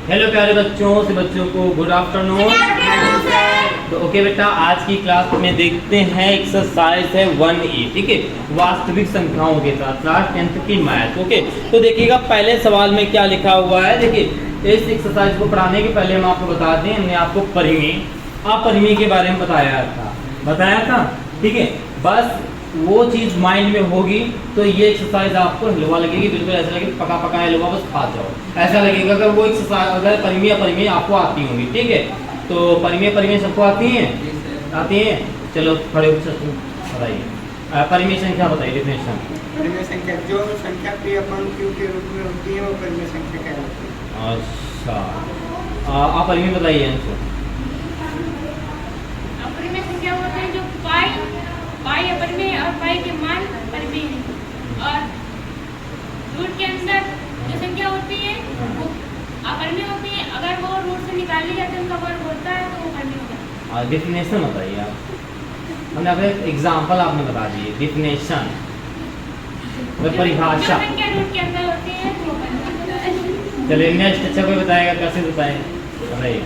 Hello प्यारे बच्चों से बच्चों को गुड आफ्टरनून। तो ओके बेटा, आज की क्लास में देखते हैं एक्सरसाइज है 1A, ठीक है, वास्तविक संख्याओं के साथ क्लास 10th की मैथ। ओके, तो देखिएगा पहले सवाल में क्या लिखा हुआ है। देखिए इस एक्सरसाइज को पढ़ाने के पहले हम आपको बता दें, हमने आपको परिमेय अपरिमेय के बारे में बताया था, ठीक है। बस वो चीज़ माइंड में होगी तो ये एक्सरसाइज आपको हलवा लगेगी, बिल्कुल ऐसा लगेगा पका पका हलवा बस खा जाओ, ऐसा लगेगा अगर वो एक्सरसाइज अगर परिमेय अपरिमेय आपको आती होंगी, ठीक है। तो परिमेय अपरिमेय सबको आती हैं। चलो खड़े होकर बताइए परिमेय संख्या, बताइए डेफिनेशन। परिमेय संख्या जो संख्या p अपन q के रूप में होती है वो परिमेय संख्या कहलाती है। अच्छा, आप परिमेय बताइए आंसर। अपरिमेय संख्या होते हैं जो पाई अपरिमेय और पाई के मान परिमेय हैं, और रूट के अंदर जो संख्या होती है वो अपरिमेय होती है। अगर वो रूट से निकाली जाती है उनका वर्ग होता है तो वो परिमेय होता है। डेफिनेशन बताइए आप। हमने आपको एग्जाम्पल आपने बता दिए, डेफिनेशन परिभाषा। जो संख्या रूट के अंदर होती है वो परिमेय होता है। चलिए नेक्स्ट, अच्छा कोई बताएगा, कैसे बताइए।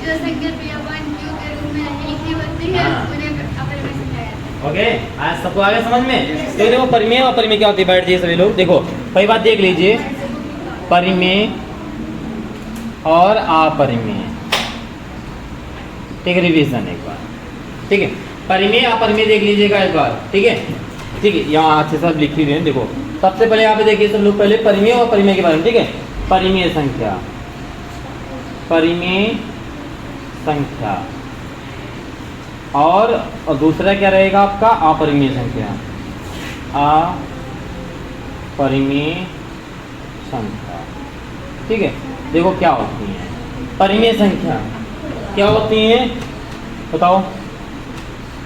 जो संख्या p अपन q के रूप में लिखी होती है उन्हें अपरिमेय संख्या कहते हैं। ओके, आज सबको आगे समझ में। तो देखो परिमेय और अपरिमेय क्या होती है, बैठ जाइए सभी लोग। देखो पहली बात देख लीजिए, परिमेय और अपरिमेय, ठीक है, रिवीजन एक बार, ठीक है। परिमेय अपरिमेय देख लीजिएगा एक बार, ठीक है। यहाँ अच्छे से लिख लीजिए। देखो सबसे पहले यहाँ पे देखिए सब लोग, पहले परिमेय और अपरिमेय के बारे में, ठीक है। परिमेय संख्या और दूसरा क्या रहेगा आपका, अपरिमेय संख्या। अपरिमेय संख्या, ठीक है। देखो क्या होती है परिमेय संख्या, क्या होती हैं बताओ।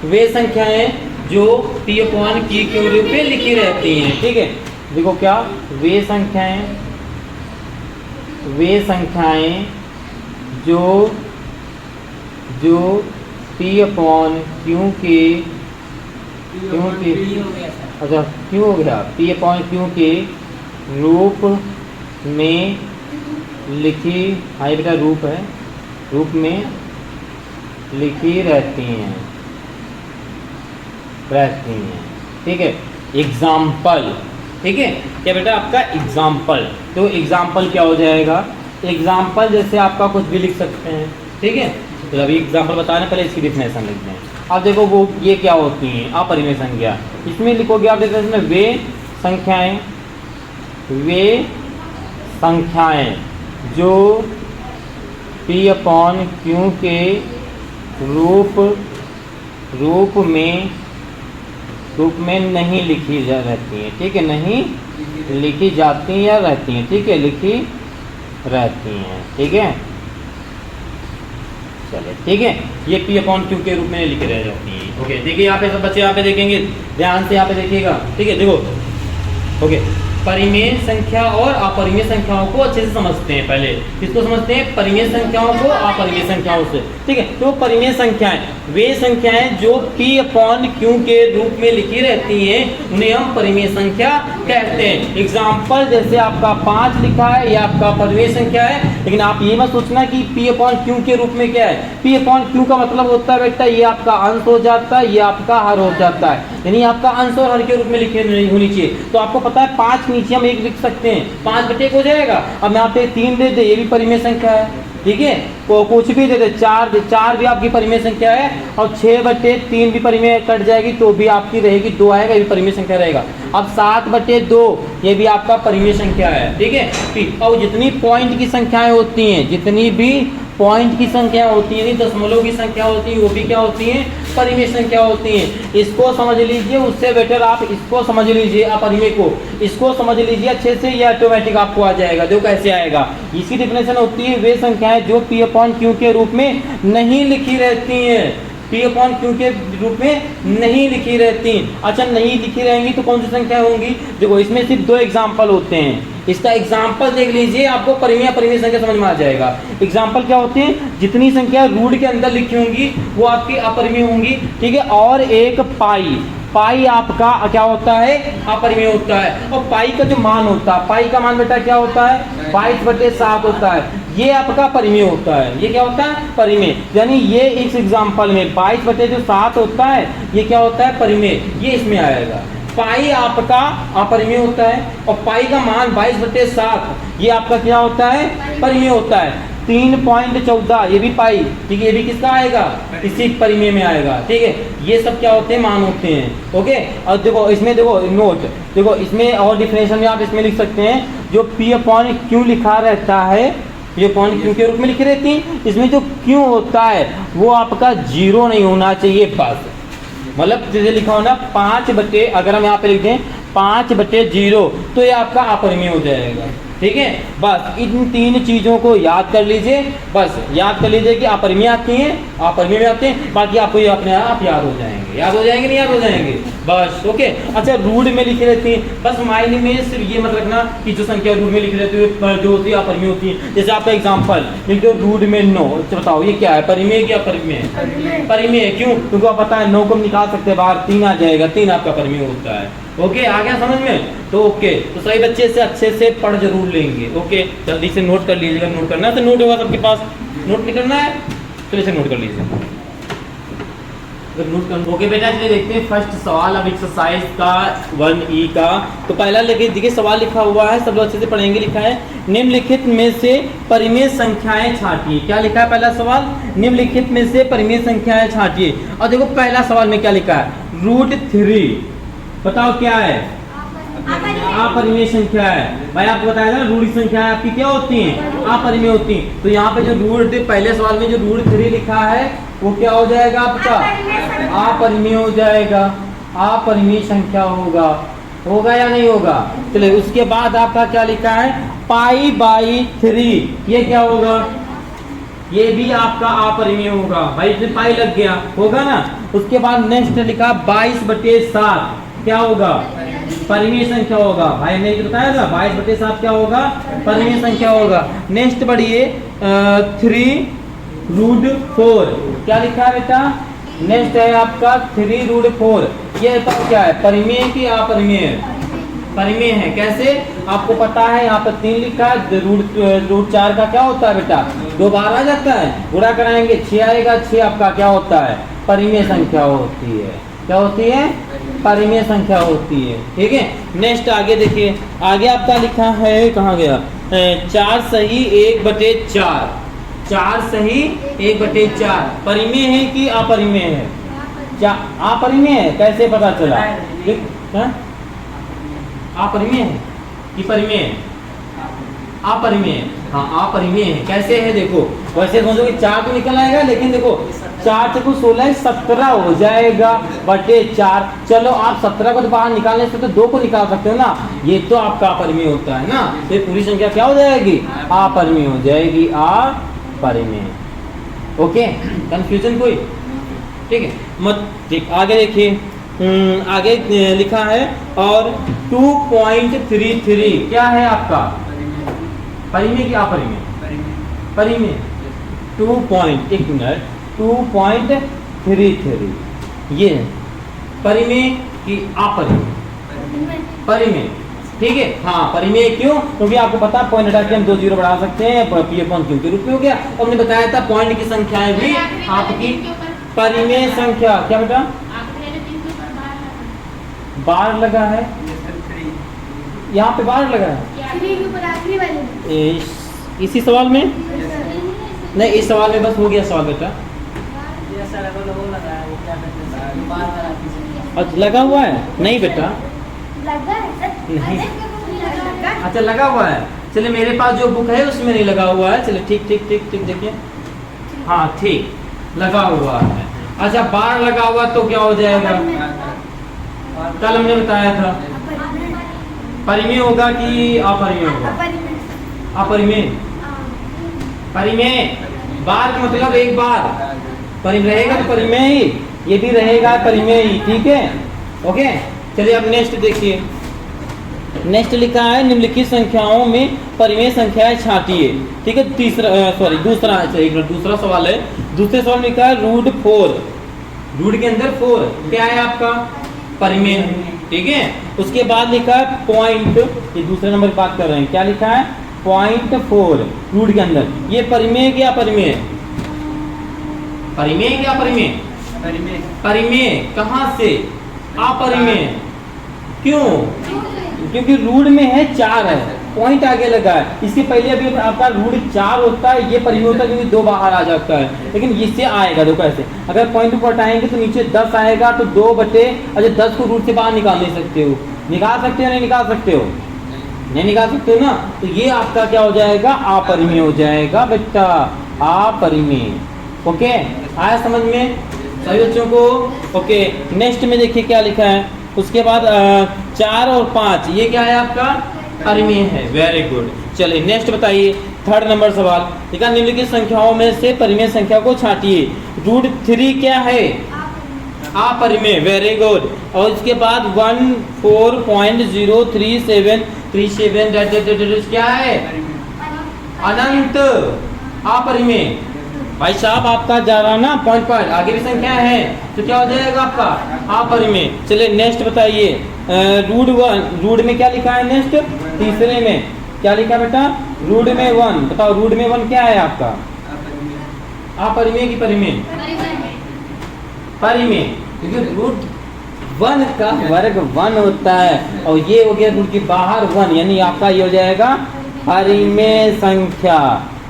वे संख्याएं जो p/q के रूप में लिखी रहती हैं, ठीक है। देखो क्या वे संख्याएं जो p/q के अच्छा क्यों हो गया, p/q के रूप में लिखी, हाँ ये बेटा रूप में लिखी रहती हैं, ठीक है। एग्जाम्पल, ठीक है, क्या बेटा आपका एग्जाम्पल। तो एग्जाम्पल क्या हो जाएगा, एग्जाम्पल जैसे आपका कुछ भी लिख सकते हैं, ठीक है। तो अभी एग्जाम्पल बताने पहले इसकी डेफिनेशन लिख दें। अब देखो वो ये क्या होती हैं, अपरिमेय संख्या। इसमें लिखोगे आप डेफिनेशन में वे संख्याएं जो p/q के रूप में नहीं लिखी रहती हैं, ठीक है, नहीं लिखी जाती या रहती हैं, ठीक है, लिखी रहती हैं, ठीक है। चलिए ठीक है, ये p/q के रूप में लिखी रह जाती है। ओके, देखिए यहाँ पे सब बच्चे यहाँ पे देखेंगे, ध्यान से यहाँ पे देखिएगा, ठीक है। देखो ओके, परिमेय संख्या और अपरिमेय संख्याओं को अच्छे से समझते हैं। पहले किसको समझते हैं, परिमेय संख्याओं को अपरिमेय संख्याओं से, ठीक है। तो परिमेय संख्याएं वे संख्याएं जो p/q के रूप में लिखी रहती हैं उन्हें हम परिमेय संख्या कहते हैं। एग्जाम्पल जैसे आपका 5 लिखा है, यह आपका परिमेय संख्या है। लेकिन आप ये मत सोचना कि p/q के रूप में क्या है। p/q का मतलब होता है बेटा ये आपका अंश हो जाता है, ये आपका हर हो जाता है, यानी आपका अंश और हर के रूप में लिखे होनी चाहिए। तो आपको पता है 5 नीचे हम 1 लिख सकते हैं, 5/1 हो जाएगा। अब यहाँ पे 3 दे दे, ये भी परिमेय संख्या है, ठीक है। तो कुछ भी दे दे, 4 भी आपकी परिमेय संख्या है, और 6/3 भी परिमेय कट जाएगी तो भी आपकी रहेगी 2 आएगा, ये भी परिमेय संख्या रहेगा। अब 7/2 ये भी आपका परिमेय संख्या है, ठीक है। और जितनी पॉइंट की संख्याएं होती हैं, जितनी भी पॉइंट की संख्या होती है, दशमलव की संख्या होती है, वो भी क्या होती हैं, परिमेय संख्या होती हैं। इसको समझ लीजिए, उससे बेटर आप इसको समझ लीजिए, अपरिमेय को इसको समझ लीजिए अच्छे से, ये ऑटोमेटिक आपको आ जाएगा। देखो कैसे आएगा, इसकी डेफिनेशन होती है वे संख्याएं जो p/q के रूप में नहीं लिखी रहती हैं, p/q के रूप में नहीं लिखी रहती। अच्छा नहीं लिखी रहेंगी तो कौन सी संख्या होंगी, देखो इसमें सिर्फ 2 एग्जाम्पल होते हैं। इसका एग्जाम्पल देख लीजिए, आपको परिमेय अपरिमेय संख्या समझ में आ जाएगा। एग्जाम्पल क्या होते हैं, जितनी संख्या रूट के अंदर लिखी होंगी वो आपकी अपरिमेय होंगी, ठीक है। और एक पाई पाई आपका क्या होता है, अपरिमेय होता है। और पाई का जो मान होता है, पाई का मान बेटा क्या होता है, 22/7 होता है। ये आपका परिमेय होता है। ये क्या होता है, परिमेय। यानी ये इस एग्जाम्पल में 22/7 होता है, ये क्या होता है, परिमेय। ये इसमें आएगा। पाई आपका अपरिमेय होता है और पाई का मान 22/7 ये आपका क्या होता है, परिमेय होता है। 3.14 ये भी पाई, ठीक है, ये भी किसका आएगा, इसी परिमेय में आएगा। ठीक है, ये सब क्या होते हैं, मान होते हैं। ओके, और देखो इसमें देखो नोट, देखो इसमें और डिफरेंशियल में आप इसमें लिख सकते हैं, जो P/Q लिखा रहता है, ये पॉइंट क्यू के रूप में लिखी रहती है, इसमें जो क्यू होता है वो आपका 0 नहीं होना चाहिए बस। मतलब जैसे लिखा हो ना 5 अगर हम यहाँ पे लिख दें 5/0 तो ये आपका अपरिमेय हो जाएगा। ठीक है, बस इन 3 चीज़ों को याद कर लीजिए। बस याद कर लीजिए कि अपरिमेय आती हैं, अपरिमेय में आते हैं, बाकी आपको ये अपने आप याद हो जाएंगे। याद हो जाएंगे, नहीं याद हो जाएंगे, बस। ओके, अच्छा रूट में लिखी रहती है, बस मायने में सिर्फ ये मत रखना कि जो संख्या रूट में लिखी रहती है जो होती है अपरिमेय होती है। जैसे आपका एग्जाम्पल लिख दो रूट में 9, बताओ ये क्या है, परिमेय क्या अपरिमेय, परिमेय। क्यों, क्योंकि आपको पता है 9 को हम निकाल सकते हैं बाहर, 3 आ जाएगा, 3 आपका परिमेय होता है। ओके, आ गया समझ में, तो ओके, तो सही बच्चे से अच्छे से पढ़ जरूर लेंगे। ओके, जल्दी से नोट कर लीजिएगा, नोट करना है तो नोट होगा सबके पास, नोट नहीं करना है चलिए से नोट कर लीजिए। नोट कर ओके बेटा, चलिए देखते हैं फर्स्ट सवाल अब एक्सरसाइज का 1E का। तो पहला लेके देखिए सवाल लिखा हुआ है, सब लोग अच्छे से पढ़ेंगे। लिखा है निम्नलिखित में से परिमेय संख्याएं छांटिए। क्या लिखा है पहला सवाल, निम्नलिखित में से परिमेय संख्याएं छांटिए। और देखो पहला सवाल में क्या लिखा है, √3, बताओ क्या है, अपरिमेय संख्या है। भाई आपको बताया था रूट संख्या आपकी क्या होती हैं, अपरिमेय होती हैं। तो यहाँ पे जो रूट पहले सवाल में जो √3 लिखा है वो क्या हो जाएगा आपका, अपरिमेय हो जाएगा, अपरिमेय संख्या होगा, होगा या नहीं होगा। चलिए उसके बाद आपका क्या लिखा है, π/3, ये क्या होगा, ये भी आपका अपरिमेय होगा। भाई इसमें पाई लग गया, होगा ना। उसके बाद नेक्स्ट लिखा 22/7, क्या होगा, परिमेय संख्या होगा। भाई ने बताया था 22/7 क्या होगा, परिमेय संख्या होगा। नेक्स्ट बढ़िए 3√4, क्या लिखा है बेटा, नेक्स्ट है आपका 3√4, ये बताओ क्या है, परिमेय की अपरिमेय, परिमेय है। कैसे, आपको पता है यहाँ पर 3 लिखा है, √4 का क्या होता है बेटा, 2 बार आ जाता है, गुणा कराएंगे 6 आएगा, 6 आपका क्या होता है, परिमेय संख्या होती है। क्या होती है, परिमेय संख्या होती है। ठीक है, नेक्स्ट आगे देखिए, आगे आपका लिखा है, कहाँ गया, 4 सही 1/4, 4 सही 1/4 परिमेय है कि अपरिमेय है, क्या अपरिमेय है, कैसे पता चला, अपरिमेय है कि परिमेय है, अपरिमेय, हाँ अपरिमेय है। कैसे है देखो, वैसे समझो कि 4 तो निकल आएगा, लेकिन देखो 4 से 16 17 हो जाएगा /4। चलो आप 17 को तो बाहर निकालने से तो 2 को निकाल सकते हो ना, ये तो आपका अपरिमेय होता है ना, तो ये पूरी संख्या क्या हो जाएगी, अपरिमेय हो जाएगी, अपरिमेय। ओके, कंफ्यूजन कोई, ठीक है मत, ठीक। आगे देखिए, आगे लिखा है और 2.33 क्या है आपका, परिमेय की अपरिमेय, परिमेय 2.33 ये परिमेय की अपरिमेय, परिमेय। ठीक है, हाँ परिमेय क्यों, क्योंकि आपको पता पॉइंट हटा के हम 2 0 बढ़ा सकते हैं, P/Q के रूप में हो गया। और हमने बताया था पॉइंट की संख्याएं भी आपकी परिमेय संख्या, क्या बेटा बार लगा है, यहाँ पे बार लगा है इसी सवाल में, नहीं इस सवाल में बस हो गया सवाल बेटा, अच्छा लगा हुआ है, नहीं बेटा नहीं, अच्छा लगा हुआ है। चलिए मेरे पास जो बुक है उसमें नहीं लगा हुआ है, चलिए ठीक ठीक ठीक ठीक देखिए, हाँ ठीक लगा हुआ है। अच्छा बार लगा हुआ तो क्या हो जाएगा, कल हमने बताया था परिमेय होगा कि अपरिमेय होगा, अपरिमेय, परिमेय। बार का मतलब एक बार, परिमेय रहेगा तो परिमेय ही, ये भी रहेगा परिमेय ही, ठीक है। ओके, चलिए अब नेक्स्ट देखिए, नेक्स्ट लिखा है निम्नलिखित संख्याओं में परिमेय संख्याएं छांटिए। ठीक है, दूसरा सवाल है। दूसरे सवाल में लिखा है √4, रूट के अंदर 4 क्या है आपका, परिमेय है, ठीक है। उसके बाद लिखा है पॉइंट, ये दूसरे नंबर की बात कर रहे हैं, क्या लिखा है 0.4 रूट के अंदर, ये परिमेय क्या परिमेय, परिमेय क्या परिमेय, परिमेय परिमेय कहाँ से, अपरिमेय, क्यों, क्योंकि रूट में है 4 है, पॉइंट आगे लगा है, इसके पहले अभी आपका रूट 4 होता है, ये परिमेय होता है क्योंकि 2 बाहर आ जाता है, लेकिन इससे आएगा देखो ऐसे, अगर पॉइंट को हटाएंगे तो नीचे 10 आएगा, तो 2 बटे, अच्छा 10 को रूट से बाहर निकाल नहीं सकते हो, निकाल सकते हो नहीं निकाल सकते हो, नहीं निकाल सकते हो ना, तो ये आपका क्या हो जाएगा अपरिमेय हो जाएगा बेटा, अपरिमेय। ओके आया समझ में सभी बच्चों को। ओके नेक्स्ट में देखिए क्या लिखा है, उसके बाद 4 और 5 ये क्या है आपका परिमेय है, वेरी गुड। चलिए नेक्स्ट बताइए, थर्ड नंबर सवाल लिखा, निम्नलिखित संख्याओं में से परिमेय संख्या को छांटिए। रूट 3 क्या है, अपरिमेय, वेरी गुड। और इसके बाद 14.03737 क्या है, अनंत, अपरिमेय। भाई साहब आपका जा रहा ना पॉइंट आगे भी संख्या है तो क्या हो जाएगा आपका अपरिमेय। चलिए नेक्स्ट बताइए, रूट में क्या लिखा है, नेक्स्ट तीसरे में क्या लिखा है बेटा, रूट में 1, बताओ रूट में 1 क्या है आपका, अपरिमेय की परिमेय, परिमेय, क्योंकि रूट 1 का वर्ग 1 होता है और ये हो गया रूट के बाहर 1, यानी आपका ये हो जाएगा परिमेय संख्या,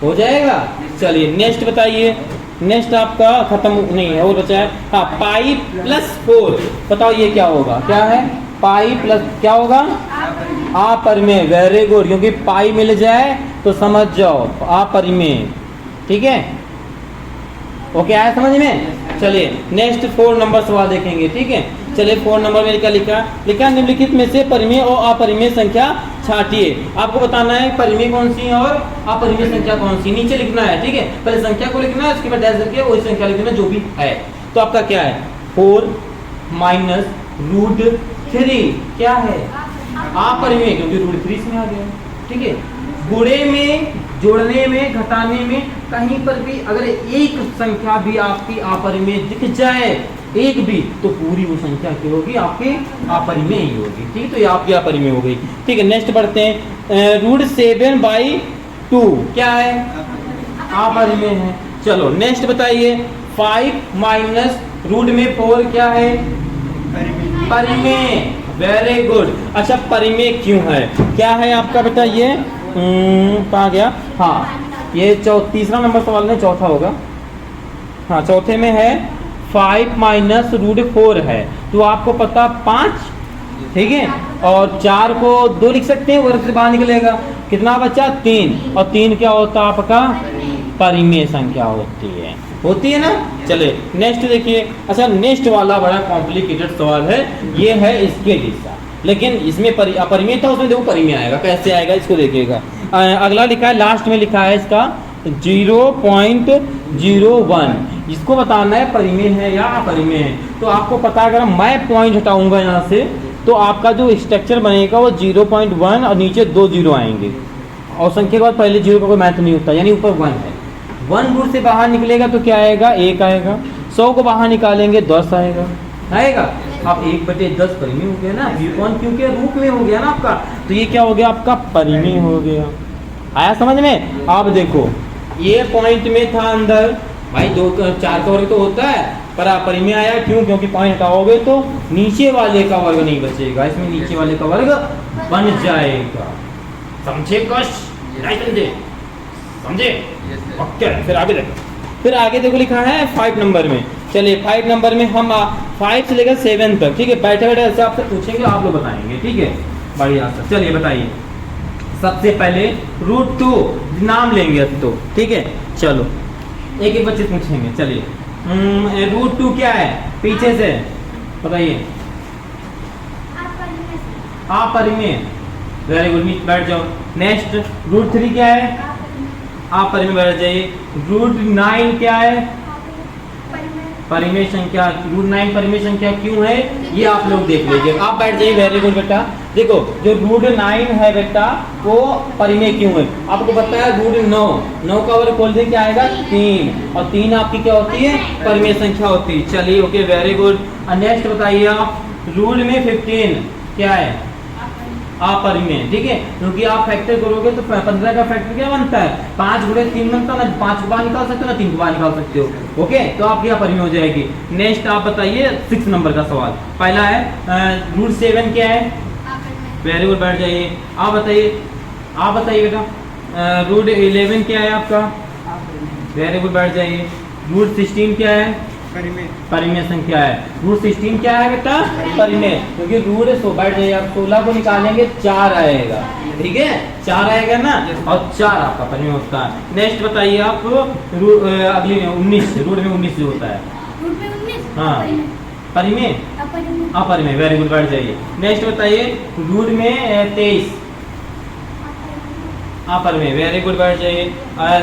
हो जाएगा। चलिए नेक्स्ट बताइए, नेक्स्ट आपका खत्म नहीं है और बचा है हाँ पाई प्लस 4, बताओ ये क्या होगा, क्या है पाई प्लस क्या होगा, अपरिमेय, वेरी गुड, क्योंकि पाई मिल जाए तो समझ जाओ अपरिमेय, ठीक है। ओके आया समझ में। चलिए नेक्स्ट 4 नंबर सवाल देखेंगे, ठीक है। चलिए 4 नंबर में क्या लिखा, निम्नलिखित में से परिमेय और अपरिमेय संख्या छांटिए। आपको बताना है परिमेय कौन सी है और अपरिमेय संख्या कौन सी, नीचे लिखना है, ठीक है। पहले संख्या को लिखना है, उसके बाद डैश करके वही संख्या लिखना जो भी है। तो आपका क्या है 4 माइनस रूट 3 क्या है अपरिमेय, क्योंकि रूट 3 इसमें आ गया, ठीक है। गुणे में, जोड़ने में, घटाने में कहीं पर भी अगर एक संख्या भी आपकी अपरिमेय दिख जाए, एक भी, तो पूरी वो संख्या क्या होगी आपकी अपरिमेय ही होगी, ठीक है। तो ये आपकी अपरिमेय हो गई, ठीक है। नेक्स्ट पढ़ते हैं, रूट 7/2 क्या है अपरिमेय है। चलो नेक्स्ट बताइए, 5 माइनस रूट में 4 क्या है परिमेय, वेरी गुड। अच्छा परिमेय क्यों है, क्या है आपका बेटा ये कहाँ गया, हाँ ये तीसरा नंबर सवाल में चौथा होगा, हाँ चौथे में है 5 माइनस रूट 4 है, तो आपको पता 5, ठीक है, और 4 को 2 लिख सकते हैं, वर्ग से बाहर निकलेगा, कितना बचा 3, और 3 क्या होता है आपका परिमेय संख्या होती है ना। चले नेक्स्ट देखिए, अच्छा नेक्स्ट वाला बड़ा कॉम्प्लिकेटेड सवाल है, ये है इसके जैसा, लेकिन इसमें अपरिमेय था, उसमें देखो परिमेय आएगा, कैसे आएगा इसको देखिएगा। अगला लिखा है, लास्ट में लिखा है इसका 0.01, इसको बताना है परिमेय है या अपरिमेय है। तो आपको पता है, अगर मैं पॉइंट हटाऊंगा यहाँ से तो आपका जो स्ट्रक्चर बनेगा वो 0.1 और नीचे 2 जीरो आएंगे, और संख्या के बाद पहले जीरो का कोई मैथ नहीं होता, यानी ऊपर 1 है। 1 रूट से बाहर निकलेगा तो क्या आएगा 1 आएगा, 100 को बाहर निकालेंगे 10 आएगा, आप 1/10 परिमेय हो गया ना, क्योंकि रूप में हो गया ना आपका, तो ये क्या हो गया आपका परिमेय हो गया। आया समझ में। अब देखो ये पॉइंट में था अंदर, भाई 2 4 का वर्ग तो होता है, पर अपरिमेय आया क्यों, क्योंकि पॉइंट हटाओगे तो नीचे वाले का वर्ग नहीं बचेगा, इसमें नीचे वाले का वर्ग बन जाएगा, समझे कष्ट, समझे। ओके फिर आगे देखो लिखा है 5 नंबर में। चलिए 5 नंबर में हम 5 से लेकर 7 तक, ठीक है, बैठे बैठे ऐसे आपसे पूछेंगे, आप लोग बताएंगे, ठीक है, बढ़िया सर। चलिए बताइए, सबसे पहले रूट 2 नाम लेंगे अब तो, ठीक है। चलो एक एक बच्चे पूछेंगे। चलिए रूट 2 क्या है, पीछे से बताइए, अपरिमेय, वेरी गुड, बैठ जाओ। नेक्स्ट रूट 3 क्या है, अपरिमेय, बैठ जाइए। रूट 9 क्या है, परिमेय संख्या। रूट 9 परिमेय संख्या क्यों है ये आप लोग देख लीजिए, आप बैठ जाइए, वेरी गुड बेटा। देखो जो रूट 9 है बेटा वो परिमेय क्यों है, आपको पता है रूट 9 का वर्ग खोल दे क्या आएगा 3, और 3 आपकी क्या होती है परिमेय संख्या होती है। चलिए ओके वेरी गुड। नेक्स्ट बताइए आप, रूट में 15 क्या है अपरिमेय, ठीक है, क्योंकि आप फैक्टर करोगे तो 15 का फैक्टर क्या बनता है 5 गुणे 3 बनता है ना, 5 को बाहर निकाल सकते हो ना 3 को बाहर निकाल सकते हो। ओके, तो आपकी अपरिमेय हो जाएगी। नेक्स्ट आप बताइए 6 नंबर का सवाल। पहला है रूट 7 क्या है, वेरी गुड, बैठ जाइए। आप बताइए बेटा रूट 11 क्या है आपका, वेरी गुड, बैठ जाइए। रूट 16 क्या है, परिमेय। परिमेय संख्या है। रूट 16 क्या है बेटा, परिमेय, क्योंकि रूट 100, बैठ जाइए आप, 16 को निकालेंगे 4 आएगा, ठीक है, 4 आएगा ना, और 4 आपका परिमेय होता है। नेक्स्ट बताइए आप अगली में 19, रूट में 19 जो होता है, रूट में 19 हाँ, परिमेय अपरिमेय, वेरी गुड, बैठ जाइए। नेक्स्ट बताइए रूट में 23 अपरिमेय, वेरी गुड, बैठ जाइए।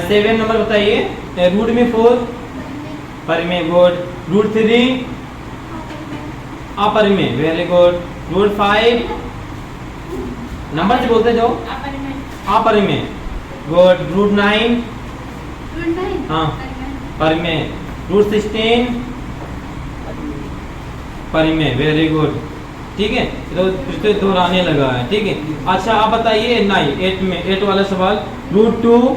7 नंबर बताइए रूट में 4 परिमेय, गुड। रूट 3 अपरिमेय, वेरी गुड। रूट 5 नंबर से बोलते जाओ, अपरिमेय, गुड। रूट 9 हाँ परिमेय। रूट 16 परिमेय, वेरी गुड, ठीक है, तो फिर से दोहराने लगा है, ठीक है। अच्छा आप बताइए 8 वाला सवाल, रूट 2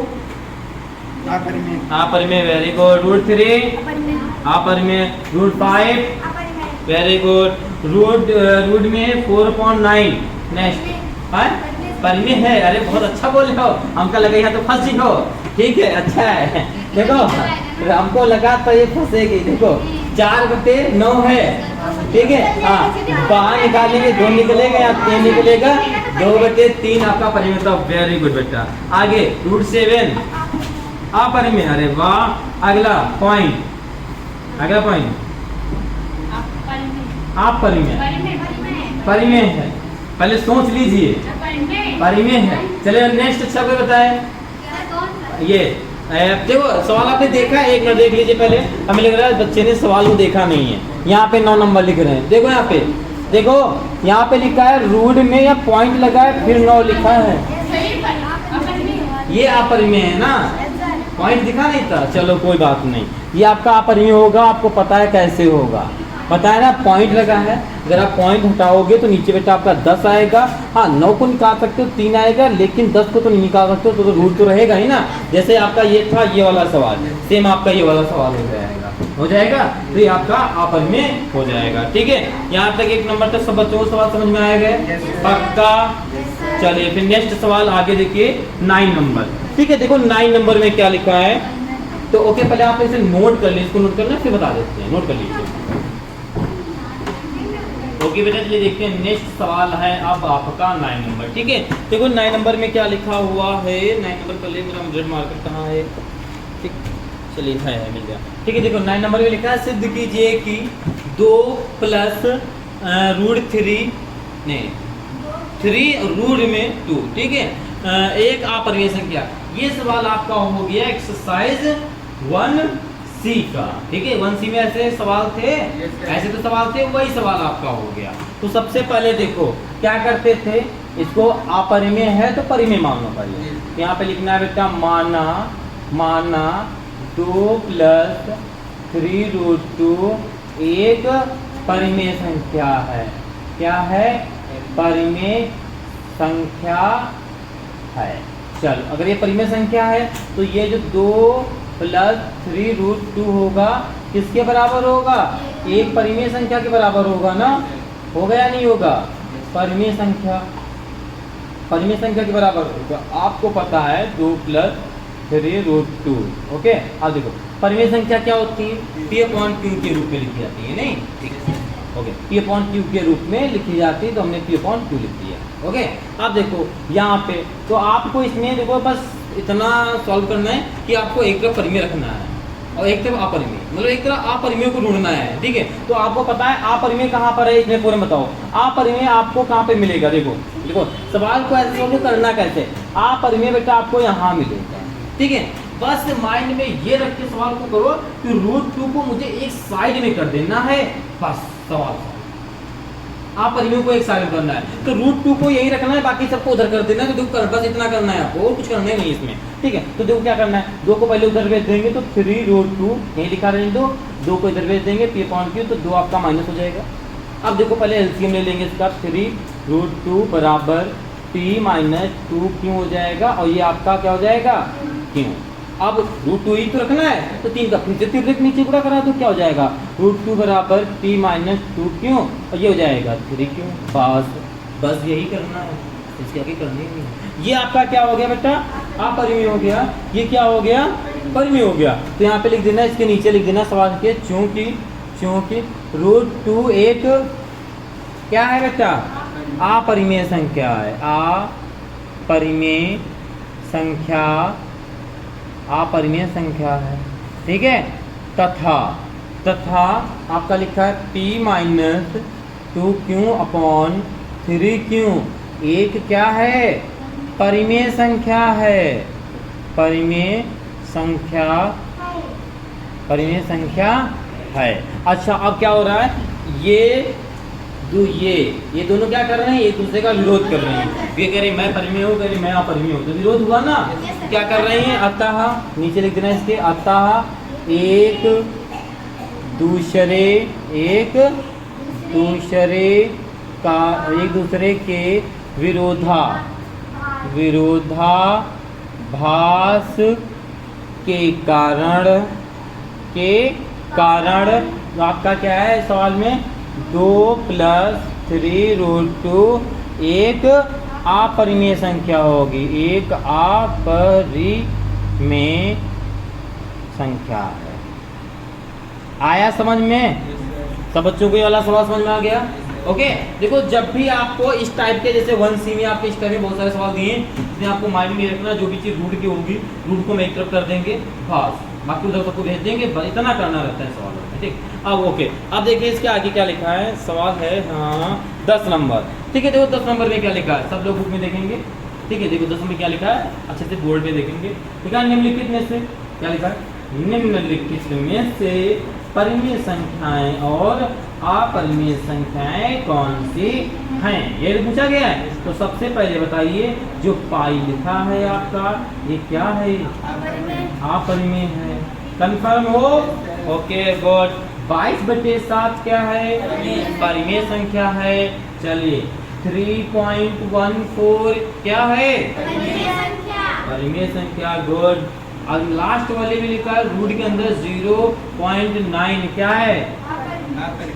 अपरिमेय, वेरी गुड। रूट 3 अपरिमेय। Root 5 very good. रूट में 4.9 नेक्स्ट परिमेय है। अरे बहुत अच्छा बोल रहे हो, हमको लगा यहाँ तो फंस जी हो, ठीक है, अच्छा है। देखो हमको लगा तो ये फंसेगी, देखो 4/9 है, ठीक है, हाँ, बाहर निकालेंगे 2 निकलेगा या 3 निकलेगा, 2/3 आपका परिमेय था, वेरी गुड बेटा। आगे रूट 7 अपरिमेय, अरे वाह। अगला पॉइंट परिमेय है, पहले सोच लीजिए, परिमेय है। चलिए नेक्स्ट, अच्छा कोई बताए ये देखो सवाल आपने देखा, एक मिनट देख लीजिए पहले, हमें लग रहा है बच्चे ने सवाल को देखा नहीं है। यहाँ पे 9 नंबर लिख रहे हैं, देखो यहाँ पे, देखो यहाँ पे लिखा है रूट में या पॉइंट लगा है फिर 9 लिखा है, ये अपरिमेय है ना, पॉइंट दिखा नहीं था, चलो कोई बात नहीं, ये आपका अपरिमेय होगा, आपको पता है कैसे होगा, पता है ना, पॉइंट लगा है, अगर आप पॉइंट हटाओगे तो नीचे बेटा आपका 10 आएगा। हाँ 9 को निकाल सकते हो, 3 आएगा, लेकिन 10 को तो नहीं निकाल सकते हो, तो रूट तो रहेगा ही ना। जैसे आपका ये था ये वाला सवाल, सेम आपका ये वाला सवाल हो जाएगा, तो ये आपका अपरिमेय हो जाएगा, ठीक है। यहाँ तक 1 नंबर तक सब बच्चों को सवाल समझ में आएगा, पक्का। चलिए फिर नेक्स्ट सवाल आगे देखिए 9 नंबर, ठीक है। देखो 9 नंबर में क्या लिखा है, तो ओके पहले आप इसे नोट कर लीजिए, इसको नोट करना फिर बता देते हैं, नोट कर लीजिए। ओके बेटा चलिए देखते हैं, नेक्स्ट सवाल है अब आपका 9 नंबर, ठीक है। देखो 9 नंबर में क्या लिखा हुआ है, 9 नंबर पहले मेरा रेड मार्कर कहाँ है, ठीक, चलिए है मिल गया, ठीक है। देखो 9 नंबर में लिखा है सिद्ध कीजिए कि 2 प्लस रूट 3 नहीं 3 रूट में 2, ठीक है, एक अपरिमेय संख्या। ये सवाल आपका हो गया एक्सरसाइज 1C का, ठीक है। 1C में ऐसे सवाल थे, ऐसे तो सवाल थे, वही सवाल आपका हो गया। तो सबसे पहले देखो क्या करते थे, इसको अपरिमेय है तो परिमेय मानना पड़ेगा, यहाँ पे लिखना है बेटा माना 2 प्लस 3 रूट 2 एक परिमेय संख्या है, क्या है, परिमेय संख्या है। चल अगर ये परिमेय संख्या है तो ये जो 2 प्लस 3 रूट 2 होगा किसके बराबर होगा, एक परिमेय संख्या के बराबर होगा ना, होगा या नहीं होगा, परिमेय संख्या के बराबर होगा। आपको पता है 2 प्लस 3 रूट 2, ओके। अब देखो परिमेय संख्या क्या होती है, P/Q के रूप में लिखी जाती है, नहीं, ठीक है, ओके, P/Q के रूप में लिखी जाती है, तो हमने P/Q लिख दिया, ओके। अब देखो यहाँ पे तो आपको इसमें देखो बस इतना सॉल्व करना है कि आपको एक तरफ परिमेय रखना है और एक तरफ अपरिमेय, मतलब एक तरफ अपरिमेय को ढूंढना है, ठीक है। तो आपको पता है अपरिमेय कहाँ पर है, इसमें पूरे बताओ अपरिमेय आपको कहाँ पे मिलेगा। देखो सवाल को ऐसे सॉल्व करना कैसे, अपरिमेय बेटा आपको यहाँ मिलेगा, ठीक है। बस माइंड में ये रख के सवाल को करो कि रूट 2 को मुझे एक साइड में कर देना है, बस सवाल अपरिमेय को एक साइड में करना है, तो रूट 2 को यही रखना है, बाकी सबको उधर कर देना है। तो देखो बस इतना करना है आपको, और कुछ करना नहीं इसमें, ठीक है। तो देखो क्या करना है, 2 को पहले उधर भेज देंगे तो 3 रूट 2 यही लिखा रहेंगे, 2 को इधर भेज देंगे P/Q, तो 2 आपका माइनस हो जाएगा, अब देखो पहले एलसीएम ले लेंगे इसका, 3√2 बराबर p माइनस 2q हो जाएगा, और ये आपका क्या हो जाएगा q। अब √2 ही तो रखना है, तो 3 का फिर से 3 नीचे गुणा करा तो क्या हो जाएगा, √2 बराबर p माइनस 2q, और ये हो जाएगा 3q। बस यही करना है, इसके आगे करनी नहीं है। ये आपका क्या हो गया बेटा, अपरिमेय हो गया। ये क्या हो गया, परिमेय हो गया। तो यहाँ पे लिख देना, इसके नीचे लिख देना सवाल के, चूंकि √2 एक क्या है बेटा, अपरिमेय संख्या है, अपरिमेय संख्या, अपरिमेय संख्या है, ठीक है। तथा आपका लिखा है p minus 2q upon 3q, एक क्या है, परिमेय संख्या है, परिमेय संख्या, परिमेय संख्या है। अच्छा अब क्या हो रहा है, ये दोनों क्या कर रहे हैं, एक दूसरे का विरोध कर रहे हैं। ये कह रहे मैं परिमेय हूँ, कह रहे मैं अपरिमेय हूँ, तो विरोध हुआ ना। क्या कर रहे हैं, अतः नीचे लिख देना इसके, अतः एक दूसरे के विरोधाभास के कारण तो आपका क्या है सवाल में, 2 + 3√2 एक अपरिमेय संख्या होगी, एक अपरिमेय संख्या है। आया समझ में, सब बच्चों को ये वाला सवाल समझ में आ गया। ओके देखो, जब भी आपको इस टाइप के, जैसे 1C में आपके इस टाइप में बहुत सारे सवाल दिए हैं, इसमें आपको माइंड में रखना, जो भी चीज़ रूट की होगी रूट को हम एक तरफ कर देंगे, बस बाकी उधर सबको भेज देंगे, बस इतना करना रहता है सवालों में, ठीक। अब ओके, अब देखिए इसके आगे क्या लिखा है, सवाल है हाँ 10 नंबर, ठीक है। देखो 10 नंबर में क्या लिखा है, सब लोग बुक में देखेंगे, ठीक है। देखो 10 में क्या लिखा है, अच्छे से बोर्ड पे देखेंगे, ठीक है। निम्नलिखित में से क्या लिखा है, निम्नलिखित में से परिमेय संख्याएं और अपरिमेय संख्याएं कौन सी हैं, ये पूछा गया है। तो सबसे पहले बताइए, जो पाई लिखा है आपका, ये क्या है, अपरिमेय है, कंफर्म हो, ओके गुड। 22/7 क्या है, परिमेय संख्या है। चलिए 3.14 क्या है, परिमेय संख्या, गुड। अब लास्ट वाले में लिखा है रूट के अंदर 0.9 क्या है,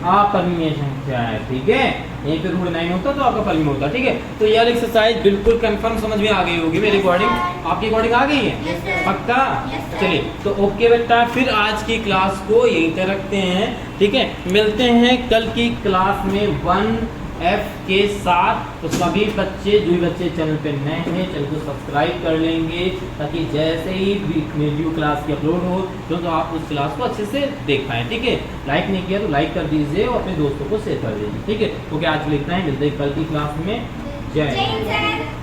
अपरिमेय संख्या है, ठीक है। यहीं पे रूट 9 होता तो आपका परिमेय होता, ठीक है। तो यह एक्सरसाइज बिल्कुल कंफर्म समझ में आ गई होगी, मेरी रिकॉर्डिंग आपकी रिकॉर्डिंग आ गई है, पक्का। चलिए तो ओके बेटा, फिर आज की क्लास को यहीं तक रखते हैं, ठीक है। मिलते हैं कल की क्लास में 1F के साथ। तो सभी बच्चे, जो भी बच्चे चैनल पे नए हैं, चैनल को सब्सक्राइब कर लेंगे, ताकि जैसे ही वीडियो क्लास की अपलोड हो तो आप उस क्लास को अच्छे से देख पाएँ, ठीक है। लाइक नहीं किया तो लाइक कर दीजिए और अपने दोस्तों को शेयर कर दीजिए, ठीक है। ओके आज के लिए इतना ही, मिलते हैं कल की क्लास में। जय हिंद।